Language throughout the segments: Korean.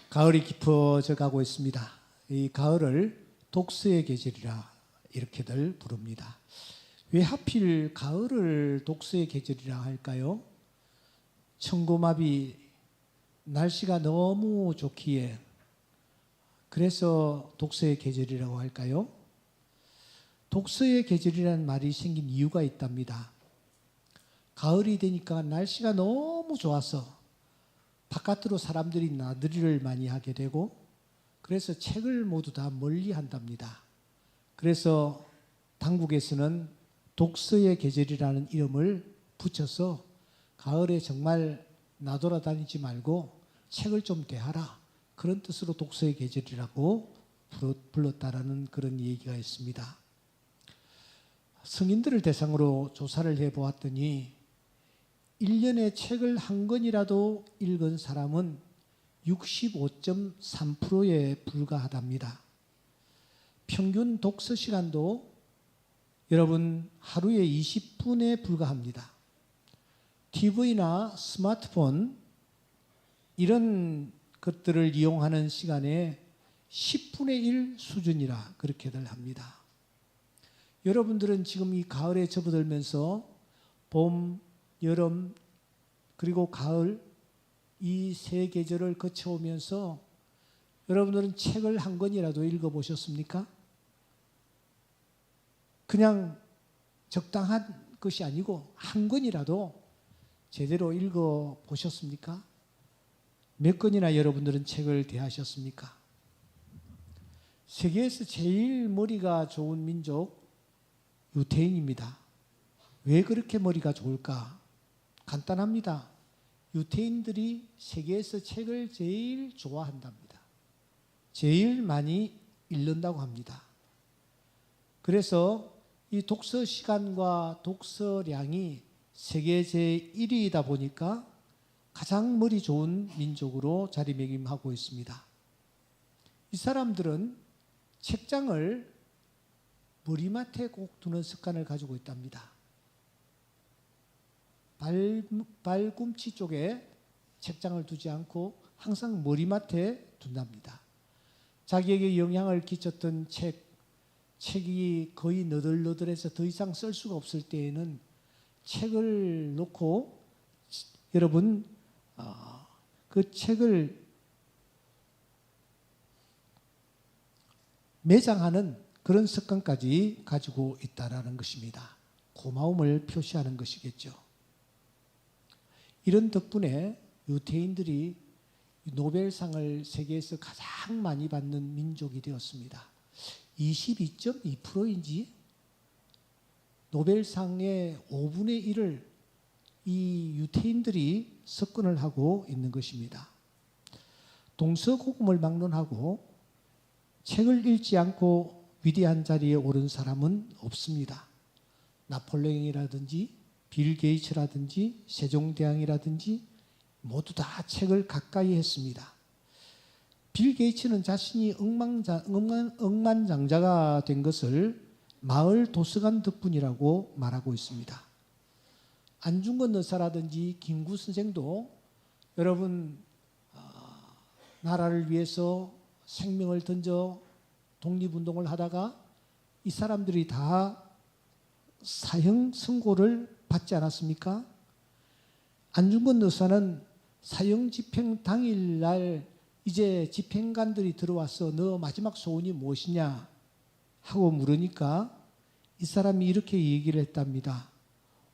가을이 깊어져 가고 있습니다. 이 가을을 독서의 계절이라 이렇게들 부릅니다. 왜 하필 가을을 독서의 계절이라 할까요? 천고마비 날씨가 너무 좋기에 그래서 독서의 계절이라고 할까요? 독서의 계절이라는 말이 생긴 이유가 있답니다. 가을이 되니까 날씨가 너무 좋아서 바깥으로 사람들이 나들이를 많이 하게 되고 그래서 책을 모두 다 멀리 한답니다. 그래서 당국에서는 독서의 계절이라는 이름을 붙여서 가을에 정말 나돌아다니지 말고 책을 좀 대하라, 그런 뜻으로 독서의 계절이라고 불렀다라는 그런 얘기가 있습니다. 성인들을 대상으로 조사를 해보았더니 1년에 책을 한 권이라도 읽은 사람은 65.3%에 불과하답니다. 평균 독서 시간도 여러분 하루에 20분에 불과합니다. TV나 스마트폰 이런 것들을 이용하는 시간에 10분의 1 수준이라 그렇게들 합니다. 여러분들은 지금 이 가을에 접어들면서 봄, 여름, 그리고 가을 이 세 계절을 거쳐오면서 여러분들은 책을 한 권이라도 읽어보셨습니까? 그냥 적당한 것이 아니고 한 권이라도 제대로 읽어보셨습니까? 몇 권이나 여러분들은 책을 대하셨습니까? 세계에서 제일 머리가 좋은 민족 유태인입니다. 왜 그렇게 머리가 좋을까? 간단합니다. 유태인들이 세계에서 책을 제일 좋아한답니다. 제일 많이 읽는다고 합니다. 그래서 이 독서 시간과 독서량이 세계 제1위이다 보니까 가장 머리 좋은 민족으로 자리매김하고 있습니다. 이 사람들은 책장을 머리맡에 꼭 두는 습관을 가지고 있답니다. 발꿈치 쪽에 책장을 두지 않고 항상 머리맡에 둔답니다. 자기에게 영향을 끼쳤던 책이 거의 너덜너덜해서 더 이상 쓸 수가 없을 때에는 책을 놓고 여러분 그 책을 매장하는 그런 습관까지 가지고 있다라는 것입니다. 고마움을 표시하는 것이겠죠. 이런 덕분에 유태인들이 노벨상을 세계에서 가장 많이 받는 민족이 되었습니다. 22.2%인지 노벨상의 5분의 1을 이 유태인들이 석권을 하고 있는 것입니다. 동서고금을 막론하고 책을 읽지 않고 위대한 자리에 오른 사람은 없습니다. 나폴레옹이라든지 빌 게이츠라든지 세종대왕이라든지 모두 다 책을 가까이 했습니다. 빌 게이츠는 자신이 억만장자가 된 것을 마을 도서관 덕분이라고 말하고 있습니다. 안중근 의사라든지 김구 선생도 여러분 나라를 위해서 생명을 던져 독립운동을 하다가 이 사람들이 다 사형 선고를 받지 않았습니까? 안중근 의사는 사형 집행 당일날 이제 집행관들이 들어와서 너 마지막 소원이 무엇이냐 하고 물으니까 이 사람이 이렇게 얘기를 했답니다.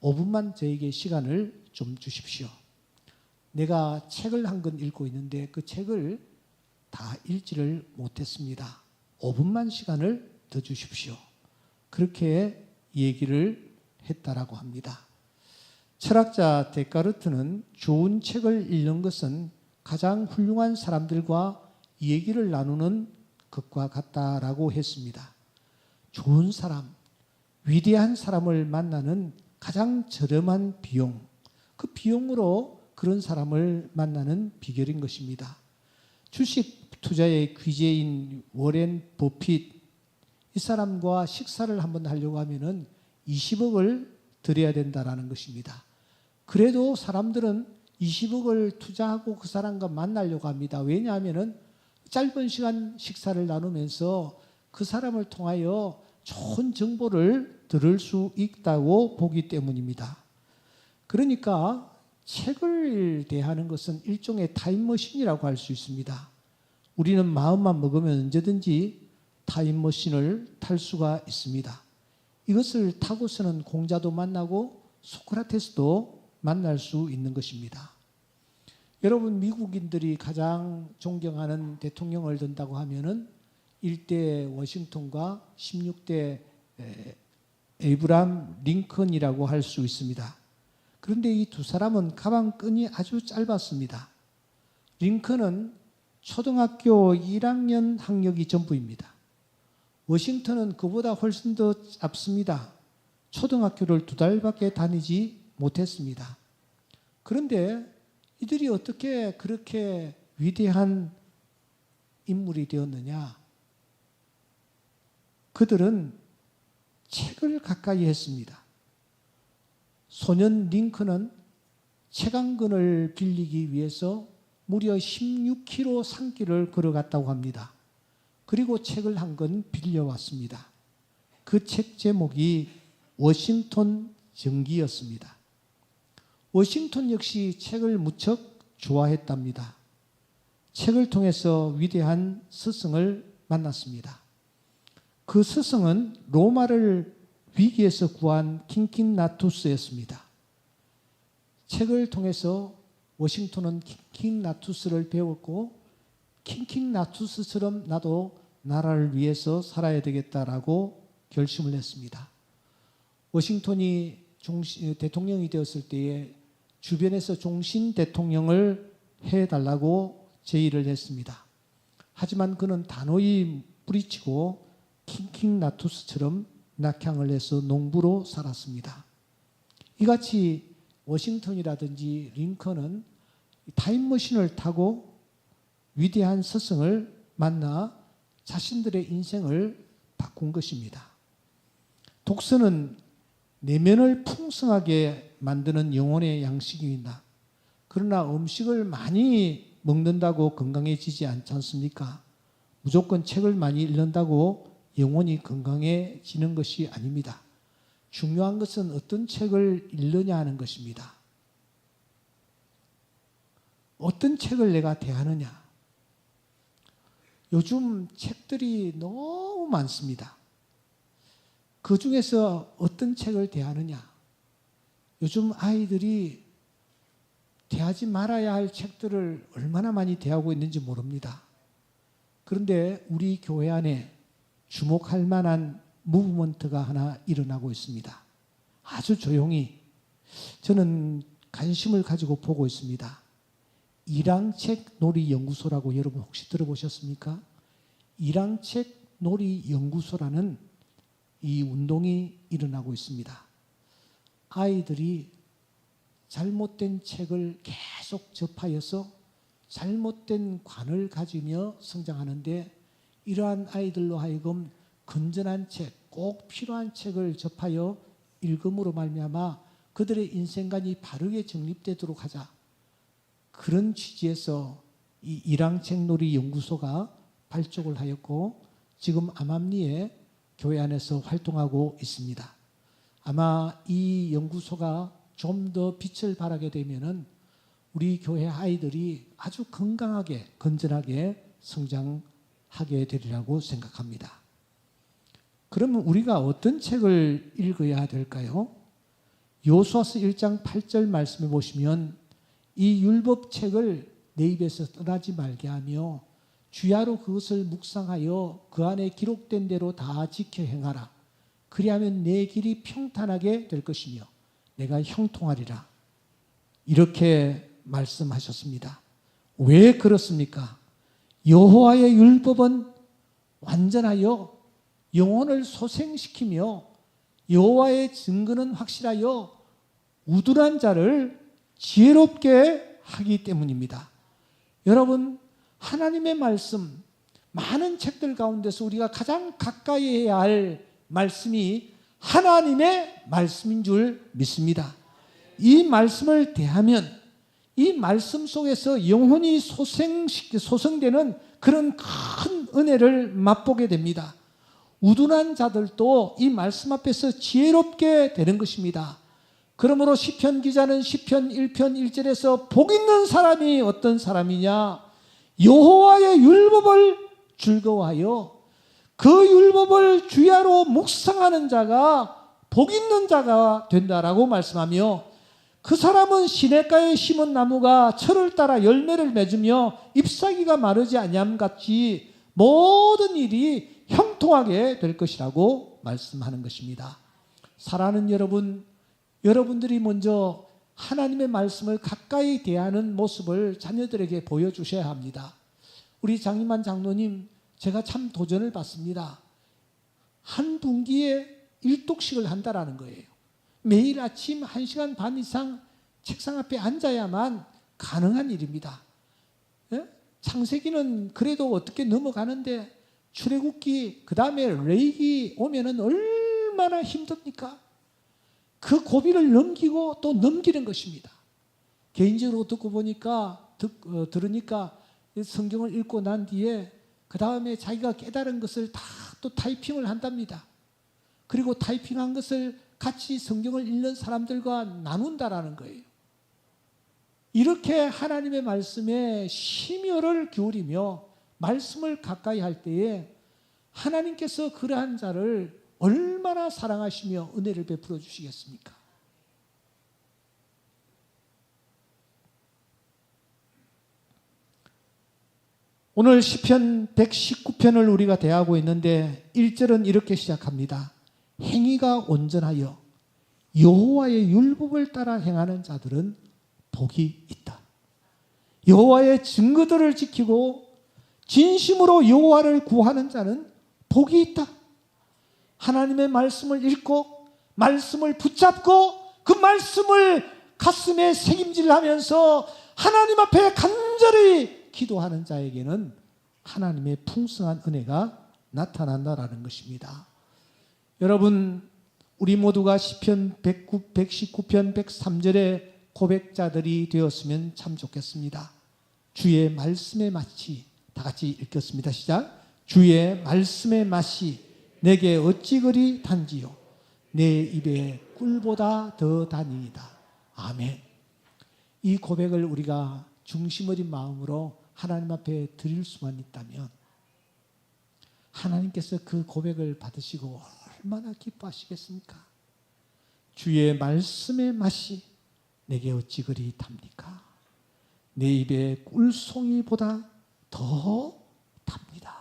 5분만 저에게 시간을 좀 주십시오. 내가 책을 한 권 읽고 있는데 그 책을 다 읽지를 못했습니다. 5분만 시간을 더 주십시오. 그렇게 얘기를 했다라고 합니다. 철학자 데카르트는 좋은 책을 읽는 것은 가장 훌륭한 사람들과 얘기를 나누는 것과 같다라고 했습니다. 좋은 사람, 위대한 사람을 만나는 가장 저렴한 비용, 그 비용으로 그런 사람을 만나는 비결인 것입니다. 주식 투자의 귀재인 워렌 버핏, 이 사람과 식사를 한번 하려고 하면은 20억을 들여야 된다라는 것입니다. 그래도 사람들은 20억을 투자하고 그 사람과 만나려고 합니다. 왜냐하면 짧은 시간 식사를 나누면서 그 사람을 통하여 좋은 정보를 들을 수 있다고 보기 때문입니다. 그러니까 책을 대하는 것은 일종의 타임머신이라고 할 수 있습니다. 우리는 마음만 먹으면 언제든지 타임머신을 탈 수가 있습니다. 이것을 타고서는 공자도 만나고 소크라테스도 만날 수 있는 것입니다. 여러분, 미국인들이 가장 존경하는 대통령을 든다고 하면은 1대 워싱턴과 16대 에이브람 링컨이라고 할 수 있습니다. 그런데 이 두 사람은 가방끈이 아주 짧았습니다. 링컨은 초등학교 1학년 학력이 전부입니다. 워싱턴은 그보다 훨씬 더 짧습니다. 초등학교를 2달밖에 다니지 못했습니다. 그런데 이들이 어떻게 그렇게 위대한 인물이 되었느냐? 그들은 책을 가까이 했습니다. 소년 링컨은 책 한 권을 빌리기 위해서 무려 16km 산길을 걸어갔다고 합니다. 그리고 책을 한 권 빌려왔습니다. 그 책 제목이 워싱턴 전기였습니다. 워싱턴 역시 책을 무척 좋아했답니다. 책을 통해서 위대한 스승을 만났습니다. 그 스승은 로마를 위기에서 구한 킹킨나투스였습니다. 책을 통해서 워싱턴은 킹킨나투스를 배웠고 킹킨나투스처럼 나도 나라를 위해서 살아야 되겠다라고 결심을 했습니다. 워싱턴이 대통령이 되었을 때에 주변에서 종신 대통령을 해달라고 제의를 했습니다. 하지만 그는 단호히 뿌리치고 킹킹나투스처럼 낙향을 해서 농부로 살았습니다. 이같이 워싱턴이라든지 링컨은 타임머신을 타고 위대한 스승을 만나 자신들의 인생을 바꾼 것입니다. 독서는 내면을 풍성하게 만드는 영혼의 양식입니다. 그러나 음식을 많이 먹는다고 건강해지지 않지 않습니까? 무조건 책을 많이 읽는다고 영혼이 건강해지는 것이 아닙니다. 중요한 것은 어떤 책을 읽느냐 하는 것입니다. 어떤 책을 내가 대하느냐. 요즘 책들이 너무 많습니다. 그 중에서 어떤 책을 대하느냐. 요즘 아이들이 대하지 말아야 할 책들을 얼마나 많이 대하고 있는지 모릅니다. 그런데 우리 교회 안에 주목할 만한 무브먼트가 하나 일어나고 있습니다. 아주 조용히 저는 관심을 가지고 보고 있습니다. 일항책 놀이연구소라고 여러분 혹시 들어보셨습니까? 일항책 놀이연구소라는 이 운동이 일어나고 있습니다. 아이들이 잘못된 책을 계속 접하여서 잘못된 관을 가지며 성장하는데 이러한 아이들로 하여금 건전한 책, 꼭 필요한 책을 접하여 읽음으로 말미암아 그들의 인생관이 바르게 정립되도록 하자. 그런 취지에서 이 일항책놀이 연구소가 발족을 하였고 지금 암암리에 교회 안에서 활동하고 있습니다. 아마 이 연구소가 좀 더 빛을 발하게 되면은 우리 교회 아이들이 아주 건강하게 건전하게 성장하게 되리라고 생각합니다. 그러면 우리가 어떤 책을 읽어야 될까요? 여호수아서 1장 8절 말씀해 보시면 이 율법책을 내 입에서 떠나지 말게 하며 주야로 그것을 묵상하여 그 안에 기록된 대로 다 지켜 행하라. 그리하면 내 길이 평탄하게 될 것이며 내가 형통하리라. 이렇게 말씀하셨습니다. 왜 그렇습니까? 여호와의 율법은 완전하여 영혼을 소생시키며 여호와의 증거는 확실하여 우둔한 자를 지혜롭게 하기 때문입니다. 여러분, 하나님의 말씀, 많은 책들 가운데서 우리가 가장 가까이 해야 할 말씀이 하나님의 말씀인 줄 믿습니다. 이 말씀을 대하면 이 말씀 속에서 영혼이 소생되는 그런 큰 은혜를 맛보게 됩니다. 우둔한 자들도 이 말씀 앞에서 지혜롭게 되는 것입니다. 그러므로 시편 기자는 시편 1편 1절에서 복 있는 사람이 어떤 사람이냐? 여호와의 율법을 즐거워하여 그 율법을 주야로 묵상하는 자가 복 있는 자가 된다라고 말씀하며, 그 사람은 시냇가에 심은 나무가 철을 따라 열매를 맺으며 잎사귀가 마르지 아니함같이 모든 일이 형통하게 될 것이라고 말씀하는 것입니다. 사랑하는 여러분, 여러분들이 먼저 하나님의 말씀을 가까이 대하는 모습을 자녀들에게 보여주셔야 합니다. 우리 장임환 장로님, 제가 참 도전을 받습니다. 한 분기에 1독씩을 한다라는 거예요. 매일 아침 1시간 반 이상 책상 앞에 앉아야만 가능한 일입니다. 창세기는 그래도 어떻게 넘어가는데 출애굽기, 그 다음에 레위기 오면은 얼마나 힘듭니까? 그 고비를 넘기고 또 넘기는 것입니다. 개인적으로 듣고 보니까 들으니까 성경을 읽고 난 뒤에 그 다음에 자기가 깨달은 것을 다 또 타이핑을 한답니다. 그리고 타이핑한 것을 같이 성경을 읽는 사람들과 나눈다라는 거예요. 이렇게 하나님의 말씀에 심혈을 기울이며 말씀을 가까이 할 때에 하나님께서 그러한 자를 얼마나 사랑하시며 은혜를 베풀어 주시겠습니까? 오늘 시편 119편을 우리가 대하고 있는데 1절은 이렇게 시작합니다. 행위가 온전하여 여호와의 율법을 따라 행하는 자들은 복이 있다. 여호와의 증거들을 지키고 진심으로 여호와를 구하는 자는 복이 있다. 하나님의 말씀을 읽고 말씀을 붙잡고 그 말씀을 가슴에 새김질하면서 하나님 앞에 간절히 기도하는 자에게는 하나님의 풍성한 은혜가 나타난다라는 것입니다. 여러분, 우리 모두가 시편 119편 103절의 고백자들이 되었으면 참 좋겠습니다. 주의 말씀의 맛이, 다 같이 읽겠습니다. 시작. 주의 말씀의 맛이 내게 어찌 그리 단지요, 내 입에 꿀보다 더 다니이다. 아멘. 이 고백을 우리가 중심 어린 마음으로 하나님 앞에 드릴 수만 있다면 하나님께서 그 고백을 받으시고 얼마나 기뻐하시겠습니까? 주의 말씀의 맛이 내게 어찌 그리 답니까? 내 입에 꿀송이보다 더 답니다.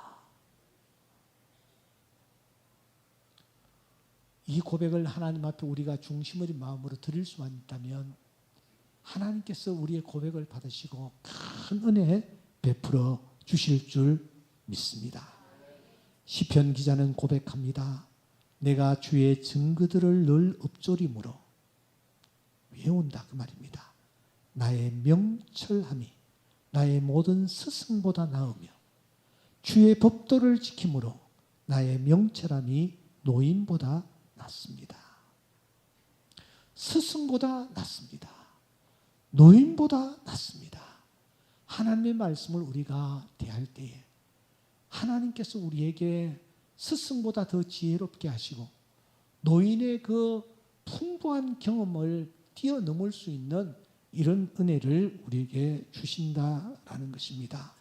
이 고백을 하나님 앞에 우리가 중심 어린 마음으로 드릴 수만 있다면 하나님께서 우리의 고백을 받으시고 큰 은혜 베풀어 주실 줄 믿습니다. 시편 기자는 고백합니다. 내가 주의 증거들을 늘 읊조림으로 외운다, 그 말입니다. 나의 명철함이 나의 모든 스승보다 나으며 주의 법도를 지킴으로 나의 명철함이 노인보다 낫습니다. 스승보다 낫습니다. 노인보다 낫습니다. 하나님의 말씀을 우리가 대할 때에 하나님께서 우리에게 스승보다 더 지혜롭게 하시고 노인의 그 풍부한 경험을 뛰어넘을 수 있는 이런 은혜를 우리에게 주신다라는 것입니다.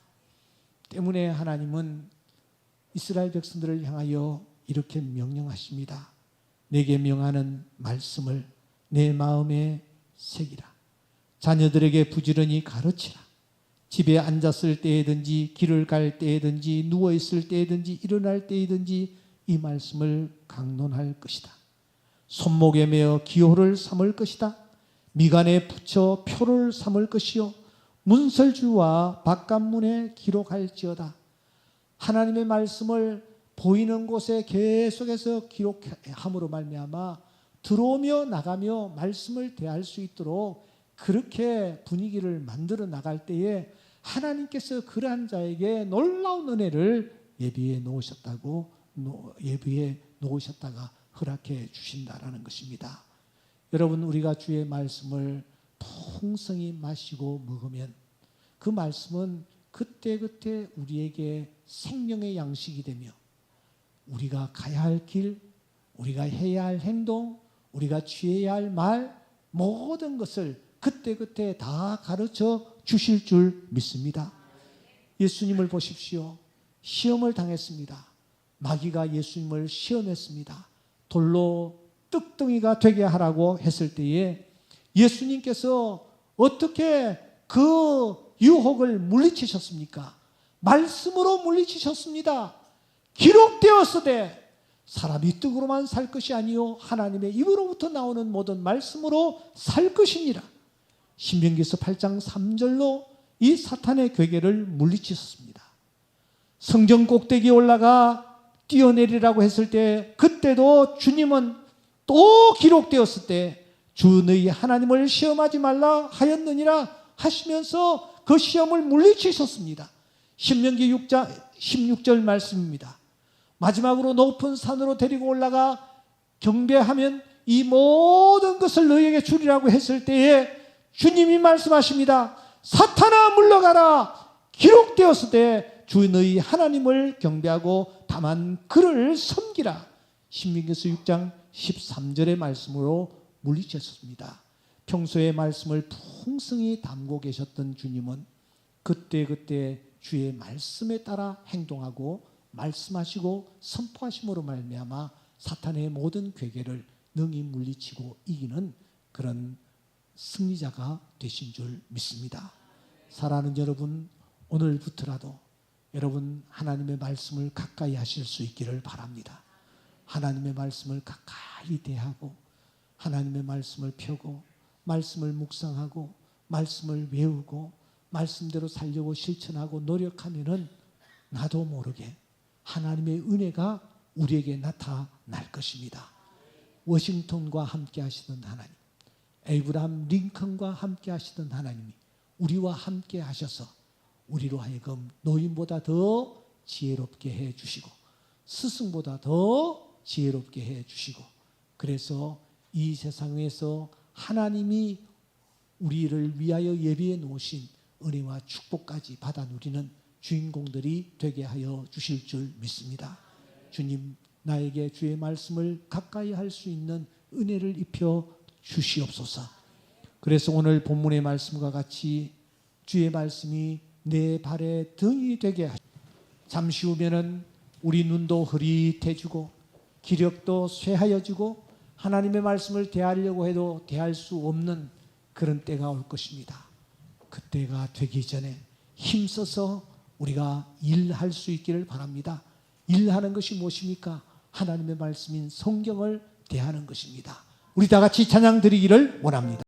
때문에 하나님은 이스라엘 백성들을 향하여 이렇게 명령하십니다. 내게 명하는 말씀을 내 마음에 새기라. 자녀들에게 부지런히 가르치라. 집에 앉았을 때에든지 길을 갈 때에든지 누워있을 때에든지 일어날 때에든지 이 말씀을 강론할 것이다. 손목에 매어 기호를 삼을 것이다. 미간에 붙여 표를 삼을 것이요 문설주와 바깥문에 기록할지어다. 하나님의 말씀을 보이는 곳에 계속해서 기록함으로 말미암아 들어오며 나가며 말씀을 대할 수 있도록 그렇게 분위기를 만들어 나갈 때에 하나님께서 그러한 자에게 놀라운 은혜를 예비해 놓으셨다가 허락해 주신다라는 것입니다. 여러분, 우리가 주의 말씀을 풍성히 마시고 먹으면 그 말씀은 그때그때 우리에게 생명의 양식이 되며 우리가 가야 할 길, 우리가 해야 할 행동, 우리가 취해야 할 말, 모든 것을 그때그때 다 가르쳐 주실 줄 믿습니다. 예수님을 보십시오. 시험을 당했습니다. 마귀가 예수님을 시험했습니다. 돌로 떡덩이가 되게 하라고 했을 때에 예수님께서 어떻게 그 유혹을 물리치셨습니까? 말씀으로 물리치셨습니다. 기록되었으되 사람이 떡으로만 살 것이 아니요 하나님의 입으로부터 나오는 모든 말씀으로 살 것이니라. 신명기서 8장 3절로 이 사탄의 괴계를 물리치셨습니다. 성전 꼭대기에 올라가 뛰어내리라고 했을 때 그때도 주님은 또 기록되었을 때 주 너희 하나님을 시험하지 말라 하였느니라 하시면서 그 시험을 물리치셨습니다. 신명기 6장 16절 말씀입니다. 마지막으로 높은 산으로 데리고 올라가 경배하면 이 모든 것을 너희에게 주리라고 했을 때에 주님이 말씀하십니다. 사탄아 물러가라. 기록되었을 때 주 너희 하나님을 경배하고 다만 그를 섬기라. 신명기서 6장 13절의 말씀으로 물리쳤습니다. 평소에 말씀을 풍성히 담고 계셨던 주님은 그때그때 주의 말씀에 따라 행동하고 말씀하시고 선포하심으로 말미암아 사탄의 모든 괴계를 능히 물리치고 이기는 그런 승리자가 되신 줄 믿습니다. 사랑하는 여러분, 오늘부터라도 여러분 하나님의 말씀을 가까이 하실 수 있기를 바랍니다. 하나님의 말씀을 가까이 대하고 하나님의 말씀을 펴고 말씀을 묵상하고 말씀을 외우고 말씀대로 살려고 실천하고 노력하면은 나도 모르게 하나님의 은혜가 우리에게 나타날 것입니다. 워싱턴과 함께 하시던 하나님, 에이브라함 링컨과 함께 하시던 하나님이 우리와 함께 하셔서 우리로 하여금 노인보다 더 지혜롭게 해주시고 스승보다 더 지혜롭게 해주시고 그래서 이 세상에서 하나님이 우리를 위하여 예비해 놓으신 은혜와 축복까지 받아 누리는 주인공들이 되게 하여 주실 줄 믿습니다. 주님, 나에게 주의 말씀을 가까이 할 수 있는 은혜를 입혀 주시옵소서. 그래서 오늘 본문의 말씀과 같이 주의 말씀이 내 발에 등이 되게 하시고 잠시 후면은 우리 눈도 흐릿해지고 기력도 쇠하여지고 하나님의 말씀을 대하려고 해도 대할 수 없는 그런 때가 올 것입니다. 그때가 되기 전에 힘써서 우리가 일할 수 있기를 바랍니다. 일하는 것이 무엇입니까? 하나님의 말씀인 성경을 대하는 것입니다. 우리 다 같이 찬양 드리기를 원합니다.